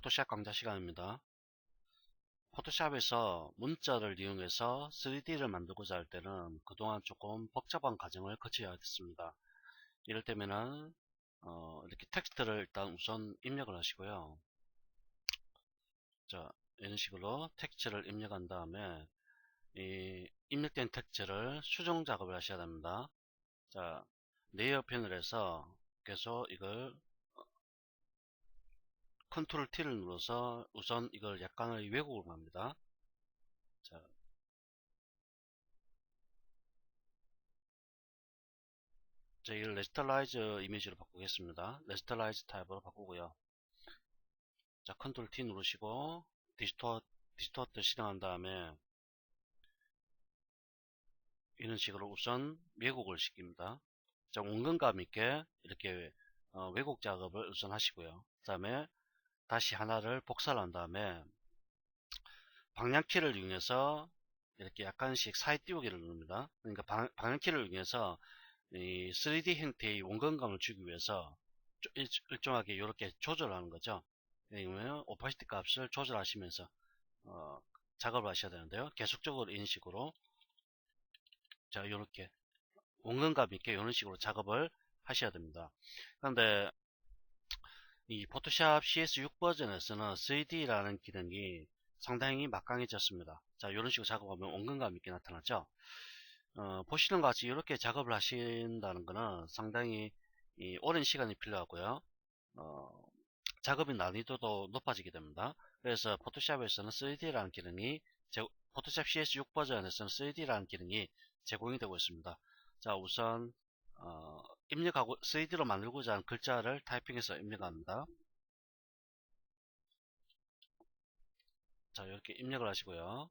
포토샵 강좌 시간입니다. 포토샵에서 문자를 이용해서 3D를 만들고자 할 때는 그동안 조금 복잡한 과정을 거쳐야 했습니다. 이럴 때면은 이렇게 텍스트를 일단 우선 입력을 하시고요. 자, 이런 식으로 텍스트를 입력한 다음에 이 입력된 텍스트를 수정 작업을 하셔야 됩니다. 자, 레이어 패널에서 계속 이걸 컨트롤 T를 눌러서 우선 이걸 약간의 왜곡을 합니다. 자, 이걸 레스터라이즈 이미지로 바꾸겠습니다. 레스터라이즈 타입으로 바꾸고요. 자, 컨트롤 T 누르시고 디스토트 실행한 다음에 이런 식으로 우선 왜곡을 시킵니다. 자, 원근감 있게 이렇게 왜곡 작업을 우선 하시고요. 그 다음에 다시 하나를 복사를 한 다음에 방향키를 이용해서 이렇게 약간씩 사이 띄우기를 누릅니다. 그러니까 방향키를 이용해서 이 3D 형태의 원근감을 주기 위해서 일정하게 이렇게 조절하는 거죠. 그러면 오파시티 값을 조절하시면서 작업을 하셔야 되는데요. 계속적으로 이런 식으로 자 이렇게 원근감 있게 이런 식으로 작업을 하셔야 됩니다. 그런데 이 포토샵 CS6 버전에서는 3D라는 기능이 상당히 막강해졌습니다. 자 이런 식으로 작업하면 원근감 있게 나타나죠. 보시는 것 같이 이렇게 작업을 하신다는 것은 상당히 오랜 시간이 필요하고요. 작업의 난이도도 높아지게 됩니다. 그래서 포토샵에서는 3D라는 기능이 포토샵 CS6 버전에서는 3D라는 기능이 제공이 되고 있습니다. 자 우선 입력하고 3D로 만들고자 하는 글자를 타이핑해서 입력합니다. 자 이렇게 입력을 하시고요.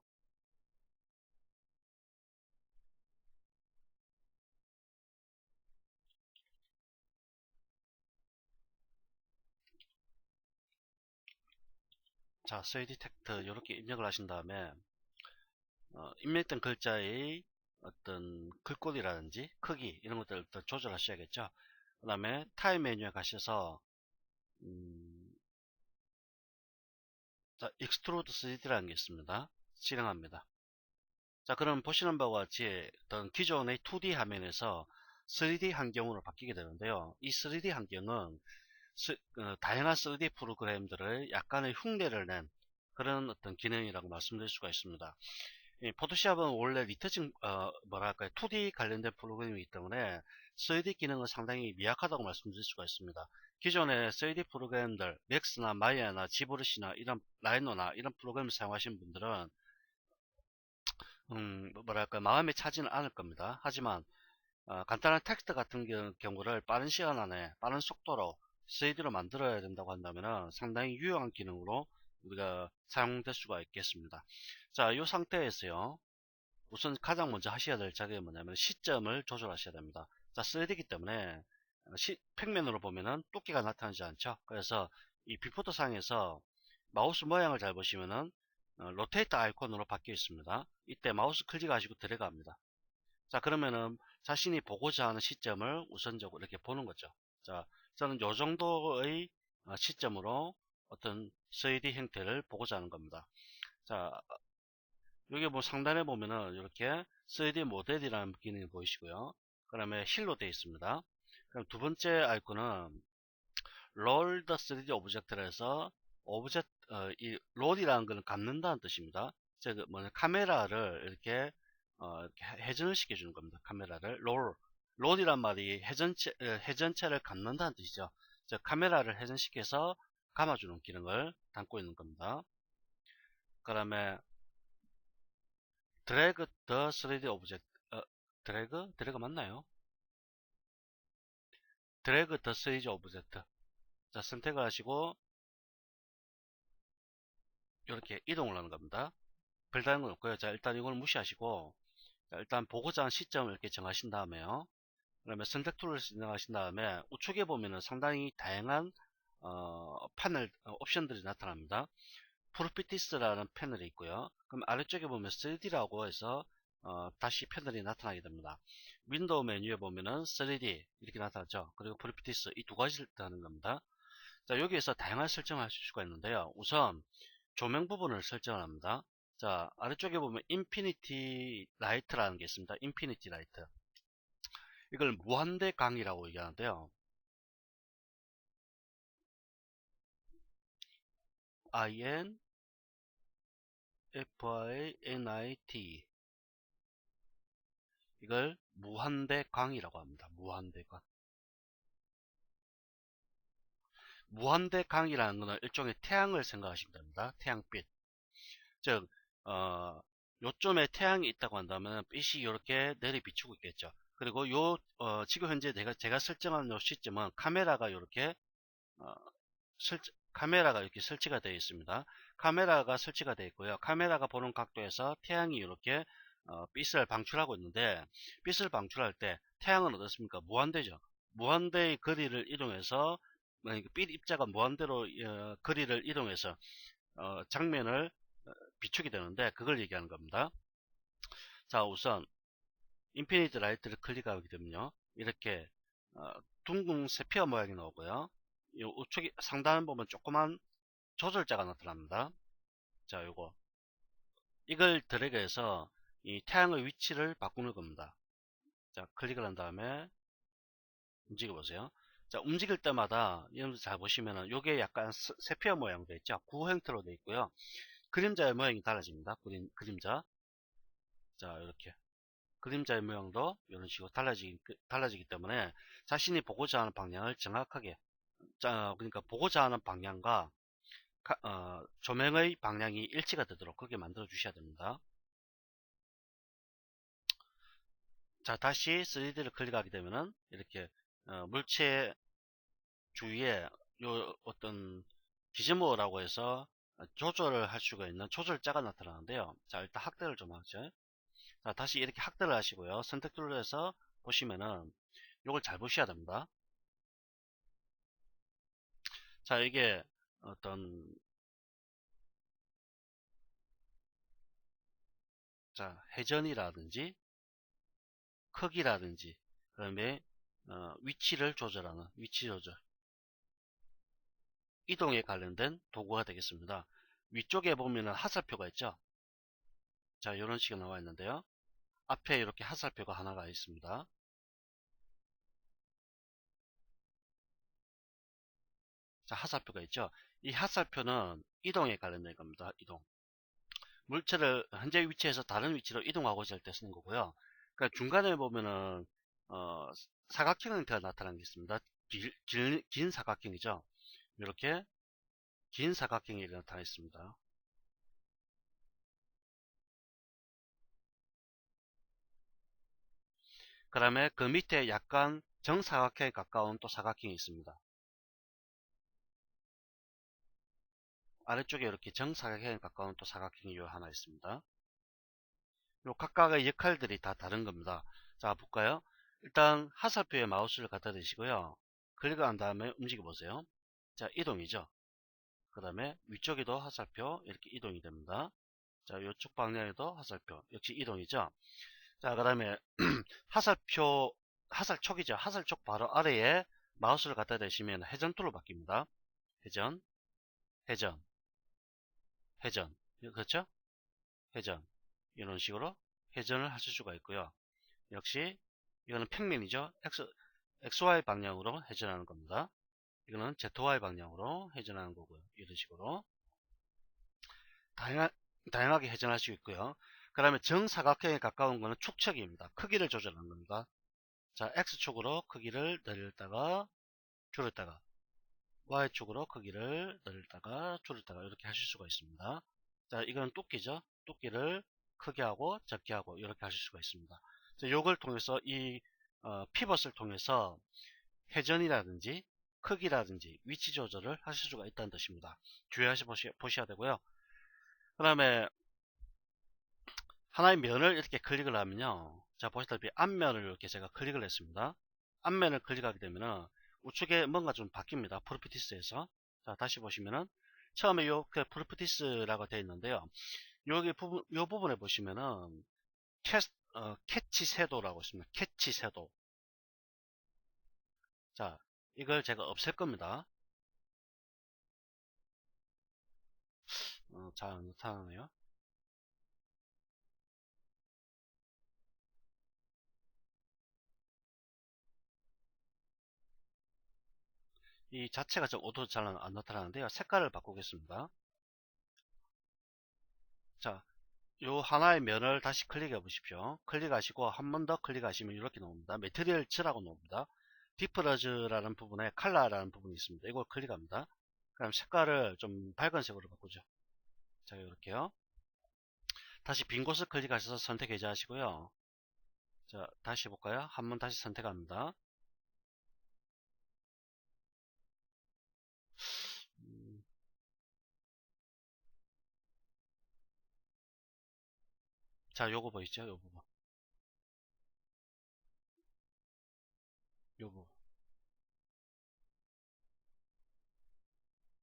자 3D 텍스트 이렇게 입력을 하신 다음에 입력된 글자의 어떤 글꼴이라든지 크기 이런 것들을 조절하셔야겠죠. 그 다음에 타입 메뉴에 가셔서 자, 익스트루드 3D라는 게 있습니다. 실행합니다. 자, 그럼 보시는 바와 같이 어떤 기존의 2D 화면에서 3D 환경으로 바뀌게 되는데요. 이 3D 환경은 다양한 3D 프로그램들을 약간의 흉내를 낸 그런 어떤 기능이라고 말씀드릴 수가 있습니다. 포토샵은 원래 리터징 뭐랄까요 2D 관련된 프로그램이기 때문에 3D 기능은 상당히 미약하다고 말씀드릴 수가 있습니다. 기존의 3D 프로그램들 맥스나 마이아나 지브러시나 이런 라이노나 이런 프로그램을 사용하시는 분들은 뭐랄까 마음에 차지는 않을 겁니다. 하지만 간단한 텍스트 같은 경우를 빠른 시간 안에 빠른 속도로 3D로 만들어야 된다고 한다면 상당히 유용한 기능으로 우리가 사용될 수가 있겠습니다. 자, 이 상태에서요. 우선 가장 먼저 하셔야 될 작업이 뭐냐면 시점을 조절하셔야 됩니다. 자, 3D이기 때문에 평면으로 보면은 두께가 나타나지 않죠. 그래서 이 뷰포터 상에서 마우스 모양을 잘 보시면은 로테이트 아이콘으로 바뀌어 있습니다. 이때 마우스 클릭하시고 들어갑니다. 자, 그러면은 자신이 보고자 하는 시점을 우선적으로 이렇게 보는 거죠. 자, 저는 요 정도의 시점으로 어떤 3D 형태를 보고자 하는 겁니다. 자, 여기 뭐 상단에 보면은 이렇게 3D 모델이라는 기능이 보이시고요. 그 다음에 힐로 되어 있습니다. 그럼 두 번째 아이콘은 roll the 3D 오브젝트라 해서 이 롤이라는 것은 감는다는 뜻입니다. 즉 뭐냐 카메라를 이렇게 회전을 시켜주는 겁니다. 카메라를 롤이란 말이 회전체를 감는다는 뜻이죠. 즉 카메라를 회전시켜서 감아주는 기능을 담고 있는 겁니다. 그 다음에 드래그 더 3D 오브젝트 드래그 맞나요? 드래그 더 3D 오브젝트 자 선택을 하시고 이렇게 이동을 하는 겁니다. 별다른 건 없고요. 자 일단 이걸 무시하시고 자, 일단 보고자 하는 시점을 이렇게 정하신 다음에요. 그러면 선택 툴을 진행하신 다음에 우측에 보면은 상당히 다양한 패널 옵션들이 나타납니다. 프로피티스라는 패널이 있고요. 그럼 아래쪽에 보면 3D라고 해서 다시 패널이 나타나게 됩니다. 윈도우 메뉴에 보면은 3D 이렇게 나타나죠. 그리고 프로피티스 이 두 가지를 뜻하는 겁니다. 자, 여기에서 다양한 설정을 하실 수가 있는데요. 우선 조명 부분을 설정을 합니다. 자, 아래쪽에 보면 인피니티 라이트라는 게 있습니다. 인피니티 라이트. 이걸 무한대 강이라고 얘기하는데요. INFINIT. 이걸 무한대 강이라고 합니다. 무한대 강. 무한대 강이라는 것은 일종의 태양을 생각하시면 됩니다. 태양빛. 즉, 요점에 태양이 있다고 한다면 빛이 이렇게 내리 비추고 있겠죠. 그리고 지금 현재 제가 설정한 요 시점은 카메라가 이렇게 어, 카메라가 이렇게 설치가 되어 있습니다. 카메라가 설치가 되어 있고요. 카메라가 보는 각도에서 태양이 이렇게 빛을 방출하고 있는데, 빛을 방출할 때 태양은 어떻습니까? 무한대죠. 무한대의 거리를 이동해서, 빛 입자가 무한대로 거리를 이동해서 장면을 비추게 되는데, 그걸 얘기하는 겁니다. 자, 우선 인피니트 라이트를 클릭하게 되면요, 이렇게 어, 둥근 세피어 모양이 나오고요. 이 우측 상단 보면 조그만 조절자가 나타납니다. 자, 이걸 드래그해서 이 태양의 위치를 바꾸는 겁니다. 자, 클릭을 한 다음에 움직여 보세요. 자, 움직일 때마다 여러분들 잘 보시면은 요게 약간 세피어 모양으로 되어 있죠. 구 형태로 되어 있고요. 그림자의 모양이 달라집니다. 그림자. 자, 이렇게 그림자의 모양도 이런 식으로 달라지기 때문에 자신이 보고자 하는 방향을 정확하게, 그러니까 보고자 하는 방향과 조명의 방향이 일치가 되도록 그렇게 만들어 주셔야 됩니다. 자, 다시 3D를 클릭하게 되면은 이렇게 물체 주위에 요 어떤 기즈모라고 해서 조절을 할 수가 있는 조절자가 나타나는데요. 자, 일단 확대를 좀 하죠. 자, 다시 이렇게 확대를 하시고요. 선택 툴에서 보시면은 요걸 잘 보셔야 됩니다. 자, 이게 어떤, 자, 회전이라든지 크기라든지 그다음에 위치를 조절하는 위치 조절, 이동에 관련된 도구가 되겠습니다. 위쪽에 보면은 하살표가 있죠. 자, 이런 식으로 나와 있는데요. 앞에 이렇게 하살표가 하나가 있습니다. 자, 하살표가 있죠. 이 하살표는 이동에 관련된 겁니다. 이동. 물체를 현재 위치에서 다른 위치로 이동하고자 할 때 쓰는 거고요. 그러니까 중간에 보면은 어, 사각형 형태가 나타나는 게 있습니다. 긴 사각형이죠. 이렇게 긴 사각형이 나타나 있습니다. 그 다음에 그 밑에 약간 정사각형에 가까운 또 사각형이 있습니다. 아래쪽에 이렇게 정사각형에 가까운 또 사각형이 요 하나 있습니다. 요 각각의 역할들이 다 다른 겁니다. 자, 볼까요? 일단 하살표에 마우스를 갖다 대시고요. 클릭한 다음에 움직여 보세요. 자, 이동이죠. 그 다음에 위쪽에도 하살표 이렇게 이동이 됩니다. 자, 이쪽 방향에도 하살표 역시 이동이죠. 자, 그 다음에 하살촉이죠. 하살촉 바로 아래에 마우스를 갖다 대시면 회전 툴로 바뀝니다. 회전, 회전, 회전. 그렇죠? 회전. 이런 식으로 회전을 하실 수가 있고요. 역시 이거는 평면이죠. XY 방향으로 회전하는 겁니다. 이거는 ZY 방향으로 회전하는 거고요. 이런 식으로 다양하, 다양하게 회전할 수 있고요. 그 다음에 정사각형에 가까운 거는 축척입니다. 크기를 조절하는 겁니다. 자, X축으로 크기를 늘렸다가 줄였다가, Y축으로 크기를 늘렸다가 줄였다가 이렇게 하실 수가 있습니다. 자, 이건 뚜끼죠. 뚜끼를 크게 하고 작게 하고 이렇게 하실 수가 있습니다. 자, 요걸 통해서 피벗을 통해서 회전이라든지 크기라든지 위치 조절을 하실 수가 있다는 뜻입니다. 주의하시 보셔야 되고요. 그 다음에 하나의 면을 이렇게 클릭을 하면요. 자, 보시다시피 앞면을 이렇게 제가 클릭을 했습니다. 앞면을 클릭하게 되면은 우측에 뭔가 좀 바뀝니다. 프로피티스에서. 자, 다시 보시면은 처음에 그 프로피티스라고 되어 있는데요. 요 부분에 보시면은 캐치 섀도우라고 있습니다. 캐치 섀도우. 자, 이걸 제가 없앨 겁니다. 잘 안 나타나네요. 이 자체가 좀 어두워서 잘 안 나타나는데요. 색깔을 바꾸겠습니다. 자, 요 하나의 면을 다시 클릭해 보십시오. 클릭하시고 한 번 더 클릭하시면 이렇게 나옵니다. 매트리얼즈라고 나옵니다. 디프러즈라는 부분에 컬러라는 부분이 있습니다. 이걸 클릭합니다. 그럼 색깔을 좀 밝은 색으로 바꾸죠. 자, 이렇게요. 다시 빈 곳을 클릭하셔서 선택 해제하시고요. 자, 다시 해볼까요? 한 번 다시 선택합니다. 음, 자, 요거 보이죠? 요 부분. 요 부분.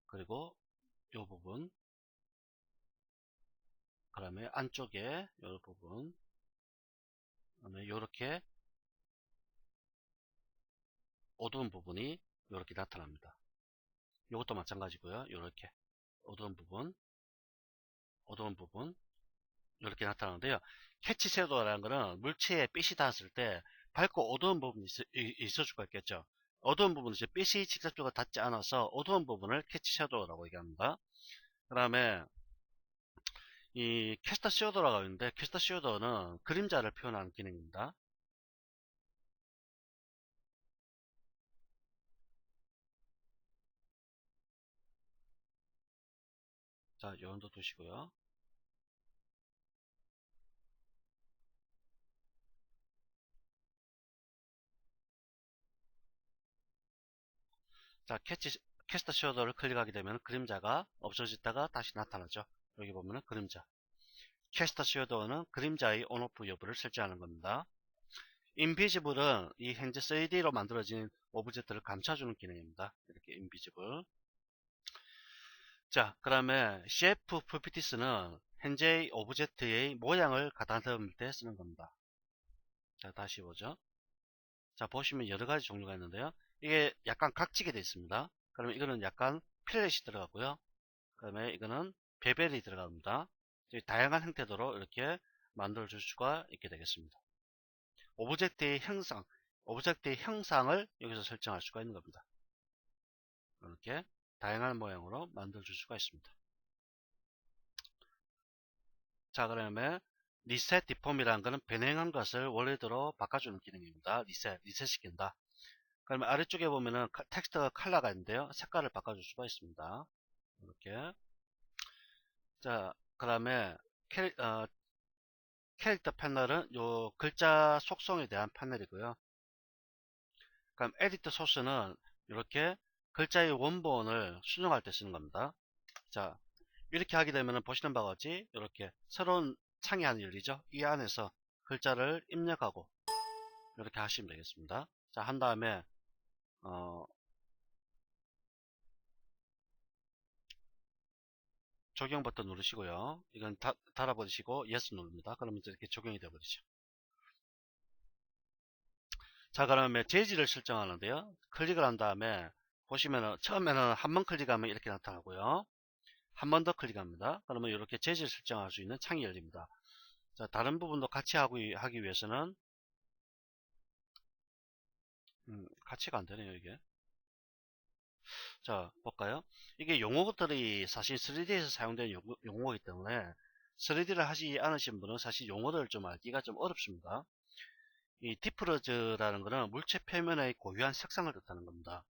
그리고 요 부분. 그 다음에 안쪽에 요 부분. 그 다음에 요렇게 어두운 부분이 요렇게 나타납니다. 요것도 마찬가지고요. 요렇게 어두운 부분, 어두운 부분 이렇게 나타나는데요. 캐치 섀도우라는 거는 물체에 빛이 닿았을 때 밝고 어두운 부분이 있을 수가 있겠죠. 어두운 부분은 이제 빛이 직접적으로 닿지 않아서 어두운 부분을 캐치 섀도우라고 얘기합니다. 그 다음에 이 캐스터 섀도우라고 하는데 캐스터 섀도우는 그림자를 표현하는 기능입니다. 자, 요 정도 두시고요. 자, 캐스터 섀도우를 클릭하게 되면 그림자가 없어졌다가 다시 나타나죠. 여기 보면은 그림자. 캐스터 섀도우는 그림자의 온오프 여부를 설정하는 겁니다. 인비지블은 이 현재 3D로 만들어진 오브젝트를 감춰주는 기능입니다. 이렇게 인비지블. 자, 그 다음에 CF 프로퍼티스는 현재의 오브젝트의 모양을 가다듬을 때 쓰는 겁니다. 자, 다시 보죠. 자, 보시면 여러 가지 종류가 있는데요. 이게 약간 각지게 되어 있습니다. 그러면 이거는 약간 필렛이 들어가고요. 그 다음에 이거는 베벨이 들어갑니다. 다양한 형태로 이렇게 만들어 줄 수가 있게 되겠습니다. 오브젝트의 형상을 여기서 설정할 수가 있는 겁니다. 이렇게 다양한 모양으로 만들어 줄 수가 있습니다. 자, 그러면 리셋 디폼이라는 것은 변형한 것을 원래대로 바꿔주는 기능입니다. 리셋 시킨다. 그러면 아래쪽에 보면은 텍스트 컬러가 있는데요. 색깔을 바꿔줄 수가 있습니다. 이렇게. 자, 그 다음에 캐릭터 패널은 요 글자 속성에 대한 패널이고요. 그럼 에디터 소스는 이렇게 글자의 원본을 수정할 때 쓰는 겁니다. 자, 이렇게 하게 되면 보시는 바와 같이 이렇게 새로운 창이 하나 열리죠. 이 안에서 글자를 입력하고 이렇게 하시면 되겠습니다. 자, 한 다음에 적용 버튼 누르시고요. 이건 달아버리시고 yes 누릅니다. 그러면 이렇게 적용이 되어버리죠. 자, 그러면 재질을 설정하는데요. 클릭을 한 다음에 보시면은 처음에는 한 번 클릭하면 이렇게 나타나고요. 한 번 더 클릭합니다. 그러면 이렇게 재질 설정할 수 있는 창이 열립니다. 자, 다른 부분도 같이 하기 위해서는 같이가 안 되네요, 이게. 자, 볼까요? 이게 용어들이 사실 3D에서 사용되는 용어이기 때문에 3D를 하지 않으신 분은 사실 용어들을 좀 알기가 좀 어렵습니다. 이 디프러즈라는 것은 물체 표면의 고유한 색상을 뜻하는 겁니다.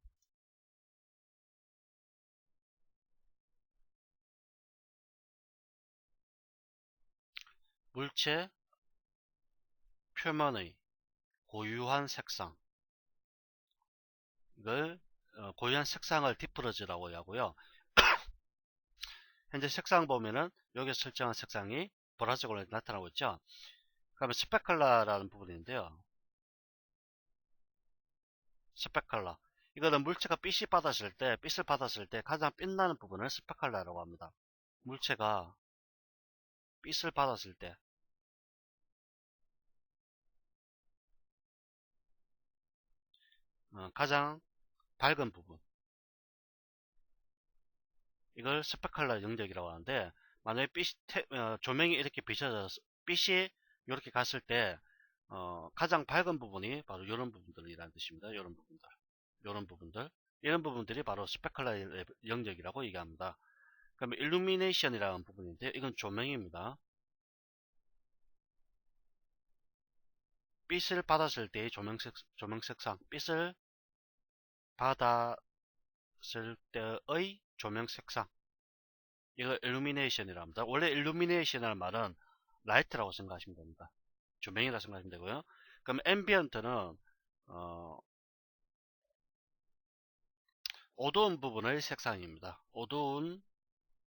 물체 표면의 고유한 색상, 이걸 고유한 색상을 디프러즈라고 하고요. 현재 색상 보면은 여기서 설정한 색상이 보라색으로 나타나고 있죠. 그러면 스페컬러라는 부분인데요. 스페컬러. 이거는 물체가 빛을 받았을 때 가장 빛나는 부분을 스페컬러라고 합니다. 물체가 빛을 받았을 때 가장 밝은 부분. 이걸 스페컬러 영역이라고 하는데 만약에 조명이 이렇게 비춰져서 빛이 이렇게 갔을 때 가장 밝은 부분이 바로 이런 부분들이라는 뜻입니다. 이런 부분들이 바로 스페클라의 영역이라고 얘기합니다. 그러면 일루미네이션이라는 부분인데 이건 조명입니다. 빛을 받았을 때의 조명 색상, 빛을 받았을 때의 조명 색상, 이걸 일루미네이션이라고 합니다. 원래 일루미네이션이라는 말은 라이트라고 생각하시면 됩니다. 조명이라고 생각하시면 되고요. 그럼 앰비언트는 어두운 부분의 색상입니다. 어두운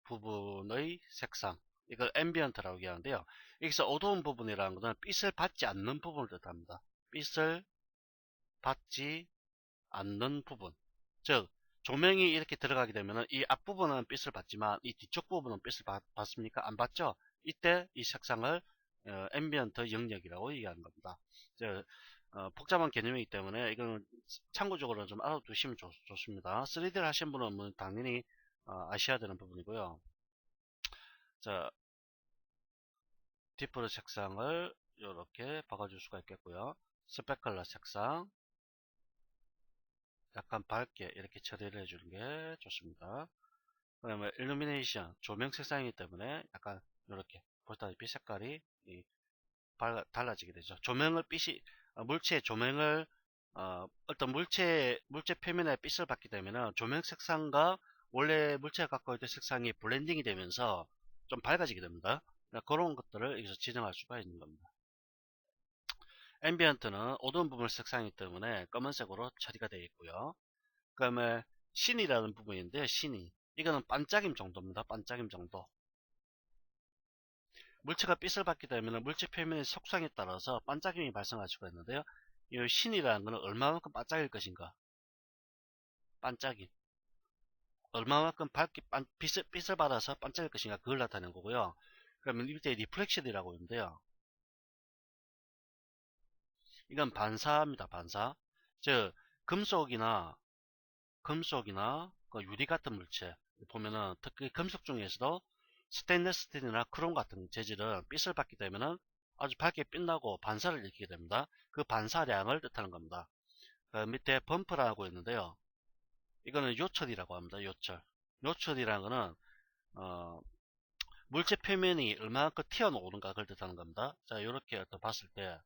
부분의 색상, 이걸 앰비언트라고 얘기하는데요. 여기서 어두운 부분이라는 것은 빛을 받지 않는 부분을 뜻합니다. 빛을 받지 않는 부분, 즉 조명이 이렇게 들어가게 되면 이 앞부분은 빛을 받지만 이 뒤쪽 부분은 빛을 받습니까? 안 받죠? 이때 이 색상을 앰비언트 영역이라고 얘기하는 겁니다. 즉, 복잡한 개념이기 때문에 이거는 참고적으로 좀 알아두시면 좋습니다. 3D를 하신 분은 뭐 당연히 아셔야 되는 부분이고요. 자, 디프트 색상을 이렇게 바꿔줄 수가 있겠고요. 스페클러 색상 약간 밝게 이렇게 처리를 해주는 게 좋습니다. 그다음에 일루미네이션 조명 색상이기 때문에 약간 이렇게 보시다시피 색깔이 달라지게 되죠. 조명을 빛이 물체의 조명을 어떤 물체 표면에 빛을 받게 되면 조명 색상과 원래 물체가 갖고 있는 색상이 블렌딩이 되면서 좀 밝아지게 됩니다. 그런 것들을 여기서 지정할 수가 있는 겁니다. 앰비언트는 어두운 부분 색상이기 때문에 검은색으로 처리가 되어 있고요. 그 다음에 신이라는 부분인데 신이 이거는 반짝임 정도입니다. 반짝임 정도. 물체가 빛을 받게 되면 물체 표면의 속성에 따라서 반짝임이 발생할 수가 있는데요. 이 신이라는 것은 얼마만큼 반짝일 것인가. 반짝임. 얼마만큼 빛을 받아서 반짝일 것인가 그걸 나타내는 거고요. 그러면 이때 리플렉션이라고 있는데요. 이건 반사입니다. 반사. 즉 금속이나 그 유리 같은 물체 보면은 특히 금속 중에서도 스테인리스 스틸이나 크롬 같은 재질은 빛을 받게 되면은 아주 밝게 빛나고 반사를 일으키게 됩니다. 그 반사량을 뜻하는 겁니다. 그 밑에 범프라고 있는데요. 이거는 요철이라고 합니다. 요철이라는 거는 어, 물체 표면이 얼마만큼 튀어나오는가 그걸 뜻하는 겁니다. 자, 이렇게 봤을 때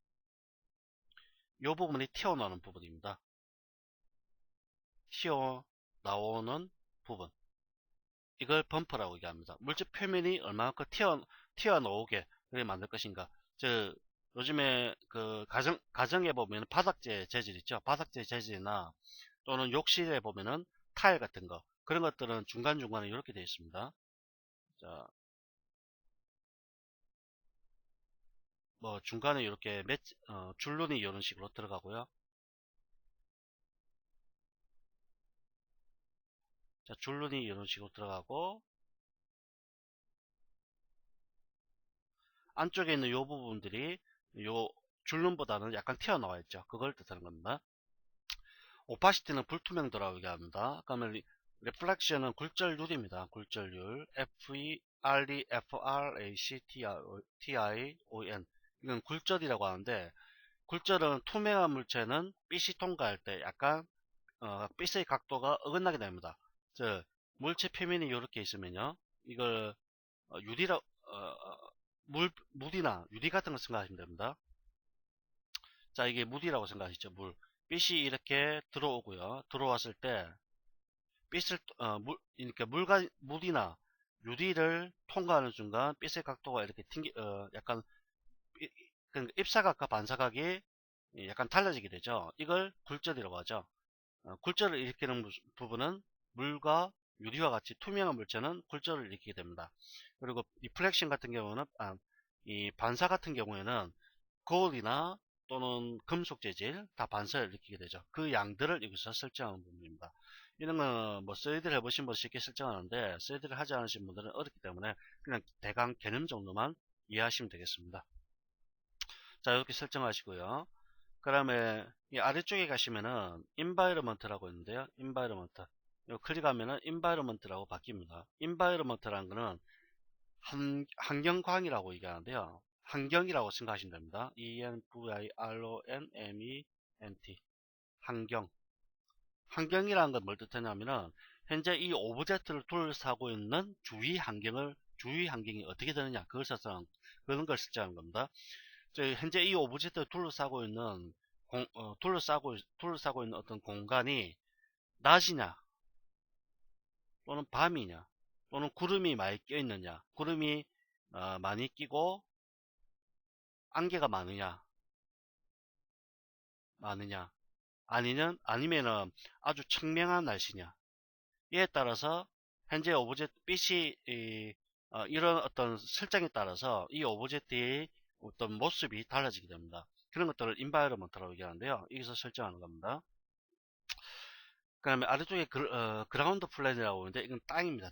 이 부분이 튀어나오는 부분입니다. 튀어나오는 부분, 이걸 범퍼라고 얘기합니다. 물질 표면이 얼마만큼 튀어나오게 그렇게 만들 것인가. 즉 요즘에 그 가정에 보면 바닥재 재질 있죠. 바닥재 재질이나 또는 욕실에 보면은 타일 같은 거, 그런 것들은 중간중간에 이렇게 되어 있습니다. 자, 뭐 중간에 이렇게 줄눈이 이런 식으로 들어가고요. 자, 줄눈이 이런 식으로 들어가고 안쪽에 있는 요 부분들이 요 줄눈보다는 약간 튀어나와 있죠. 그걸 뜻하는 겁니다. 오파시티는 불투명도라고 얘기합니다. 그러면 리플렉션은 굴절률입니다. 굴절률. F-E-R-E-F-R-A-C-T-I-O-N. 이건 굴절이라고 하는데, 굴절은 투명한 물체는 빛이 통과할 때 약간 빛의 각도가 어긋나게 됩니다. 즉 물체 표면이 이렇게 있으면요, 이걸 유리라 물이나 유리 같은 거 생각하시면 됩니다. 자, 이게 물이라고 생각하시죠. 빛이 이렇게 들어오고요. 들어왔을 때 빛을 그러니까 물이나 유리를 통과하는 순간 빛의 각도가 이렇게 약간 그 입사각과 반사각이 약간 달라지게 되죠. 이걸 굴절이라고 하죠. 굴절을 일으키는 부분은 물과 유리와 같이 투명한 물체는 굴절을 일으키게 됩니다. 그리고 리플렉션 같은 경우는 이 반사 같은 경우에는 거울이나 또는 금속 재질 다 반사를 일으키게 되죠. 그 양들을 여기서 설정하는 부분입니다. 이런 거는 뭐 3D를 해보신 분 쉽게 설정하는데 3D를 하지 않으신 분들은 어렵기 때문에 그냥 대강 개념 정도만 이해하시면 되겠습니다. 자, 이렇게 설정하시고요. 그 다음에 이 아래쪽에 가시면은 environment라고 있는데요. environment. 이거 클릭하면은 environment라고 바뀝니다. environment라는 거는 환경광이라고 얘기하는데요. 환경이라고 생각하시면 됩니다. environment. 환경. 환경이라는 건 뭘 뜻하냐면은 현재 이 오브젝트를 둘러싸고 있는 주위 환경이 어떻게 되느냐 그런 걸 설정하는 겁니다. 현재 이 오브젝트를 둘러싸고 있는 둘러싸고 있는 어떤 공간이 낮이냐 또는 밤이냐 또는 구름이 많이 껴 있느냐 구름이 많이 끼고 안개가 많으냐 아니면은 아주 청명한 날씨냐 이에 따라서 현재 오브젝트 빛이 이런 어떤 설정에 따라서 이 오브젝트의 어떤 모습이 달라지게 됩니다. 그런 것들을 인바이러먼트라고 얘기하는데요. 여기서 설정하는 겁니다. 그 다음에 아래쪽에 그라운드 플랜이라고 하는데 이건 땅입니다.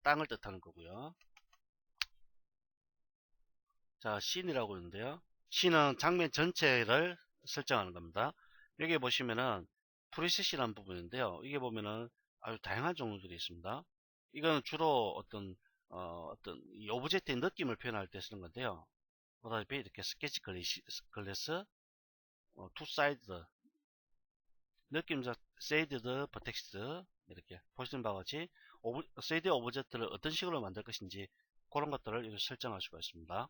땅을 뜻하는 거고요. 자, 씬이라고 있는데요. 씬은 장면 전체를 설정하는 겁니다. 여기 보시면은 프리셋이라는 부분인데요. 이게 보면은 아주 다양한 종류들이 있습니다. 이거는 주로 어떤 이 오브젝트의 느낌을 표현할 때 쓰는 건데요. 보다시피 이렇게 스케치 글래스, 투 사이드, 느낌적 세이드드 버텍스트 이렇게 보시는 바와 같이 3D 오브젝트를 어떤 식으로 만들 것인지 그런 것들을 여기 설정할 수가 있습니다.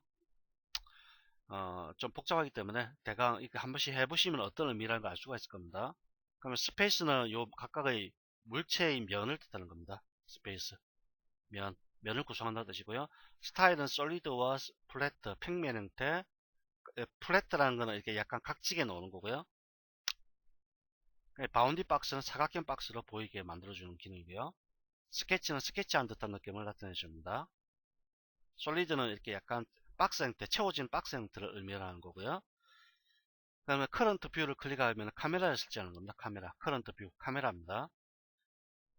좀 복잡하기 때문에 대강 이렇게 한 번씩 해보시면 어떤 의미라는 걸 알 수가 있을 겁니다. 그러면 스페이스는 요 각각의 물체의 면을 뜻하는 겁니다. 스페이스 면을 구성한다는 뜻이고요. 스타일은 솔리드와 플래트 평면 형태. 플래트라는 거는 이렇게 약간 각지게 놓는 거고요. 바운디 박스는 사각형 박스로 보이게 만들어주는 기능이고요. 스케치는 스케치한 듯한 느낌을 나타내줍니다. 솔리드는 이렇게 약간 박스 형태, 채워진 박스 형태를 의미하는 거고요. 그 다음에 커런트 뷰를 클릭하면 카메라를 설정하는 겁니다. 커런트 뷰, 카메라입니다.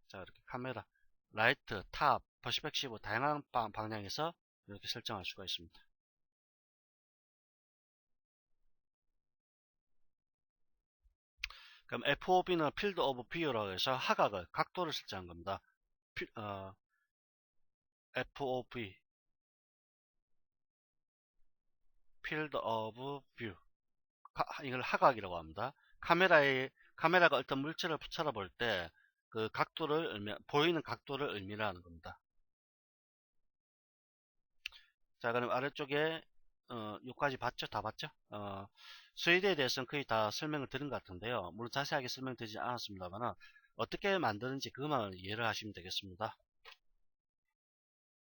자, 이렇게 카메라, 라이트, 탑, 퍼스펙시브 다양한 방향에서 이렇게 설정할 수가 있습니다. 그럼 FOV는 필드 오브 뷰라고 해서 각도를 설정한 겁니다. FOV, 필드 오브 뷰. 이걸 하각이라고 합니다. 카메라가 어떤 물체를 쳐다볼 때 그 보이는 각도를 의미하는 겁니다. 자, 그럼 아래쪽에 여기까지 봤죠? 다 봤죠? 스웨이드에 대해서는 거의 다 설명을 드린 것 같은데요. 물론 자세하게 설명드리지 않았습니다만 어떻게 만드는지 그것만 이해를 하시면 되겠습니다.